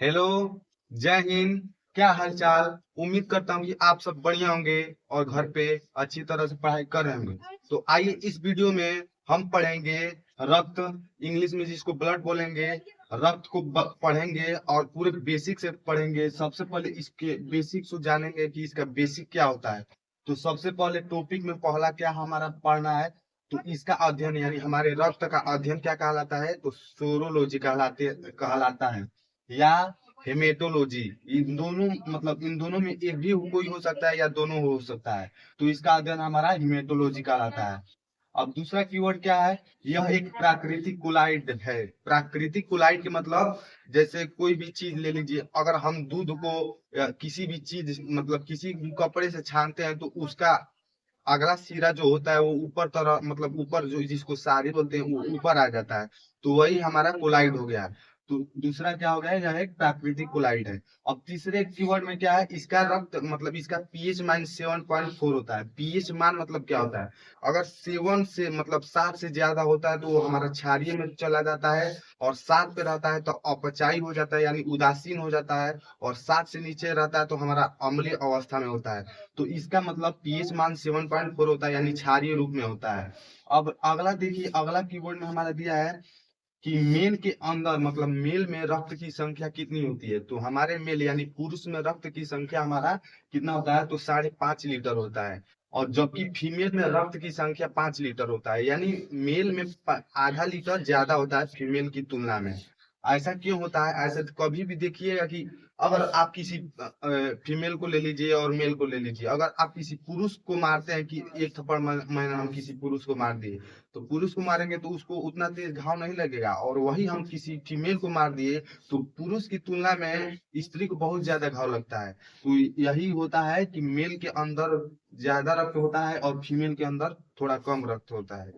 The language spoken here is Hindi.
हेलो। जय हिंद। क्या हालचाल। उम्मीद करता हूँ कि आप सब बढ़िया होंगे और घर पे अच्छी तरह से पढ़ाई कर रहे होंगे। तो आइए इस वीडियो में हम पढ़ेंगे रक्त, इंग्लिश में जिसको ब्लड बोलेंगे। रक्त को पढ़ेंगे और पूरे बेसिक से पढ़ेंगे। सबसे पहले इसके बेसिक को जानेंगे कि इसका बेसिक क्या होता है। तो सबसे पहले टॉपिक में पहला क्या हमारा पढ़ना है, तो इसका अध्ययन यानी हमारे रक्त का अध्ययन क्या कहलाता है, तो सोरोलॉजी कहलाता है या हेमेटोलॉजी। इन दोनों मतलब इन दोनों में एक भी कोई हो सकता है या दोनों हो सकता है। तो इसका अध्ययन हमारा हेमेटोलॉजी कहलाता है। अब दूसरा कीवर्ड क्या है, यह एक प्राकृतिक कोलाइड है। प्राकृतिक कोलाइड के मतलब जैसे कोई भी चीज ले लीजिए, अगर हम दूध को किसी भी चीज मतलब किसी भी कपड़े से छानते हैं तो उसका अगला सिरा जो होता है वो ऊपर तरह मतलब ऊपर जो जिसको सारी बोलते हैं वो ऊपर आ जाता है। तो वही हमारा कोलाइड हो गया। तो दूसरा क्या हो गया, यह एक प्राकृतिक कोलाइड है। अब तीसरे कीवर्ड में क्या है, इसका रक्त मतलब इसका पीएच मान 7.4 होता है। पीएच मान मतलब क्या होता है, अगर 7 से मतलब 7 से ज्यादा होता है तो वो हमारा क्षारीय में चला जाता है, और 7 पे रहता है तो अपचाई हो जाता है यानी उदासीन हो जाता है, और 7 से नीचे रहता है तो हमारा अम्लीय अवस्था में होता है। तो इसका मतलब पीएच मान 7.4 होता है यानी क्षारीय रूप में होता है। अब अगला देखिए, अगला कीवर्ड में हमारा दिया है कि मेल के अंदर मतलब मेल में रक्त की संख्या कितनी होती है। तो हमारे मेल यानी पुरुष में रक्त की संख्या हमारा कितना होता है, तो 5.5 लीटर होता है। और जबकि फीमेल में रक्त की संख्या 5 लीटर होता है, यानी मेल में आधा लीटर ज्यादा होता है फीमेल की तुलना में। ऐसा क्यों होता है, ऐसा तो कभी भी देखिएगा कि अगर आप किसी फीमेल को ले लीजिए और मेल को ले लीजिए, अगर आप किसी पुरुष को मारते हैं कि एक थप्पड़ मैंने हम किसी पुरुष को मार दिए, तो पुरुष को मारेंगे तो उसको उतना तेज घाव नहीं लगेगा, और वही हम किसी फीमेल को मार दिए तो पुरुष की तुलना में स्त्री को बहुत ज्यादा घाव लगता है। तो यही होता है कि मेल के अंदर ज्यादा रक्त होता है और फीमेल के अंदर थोड़ा कम रक्त होता है।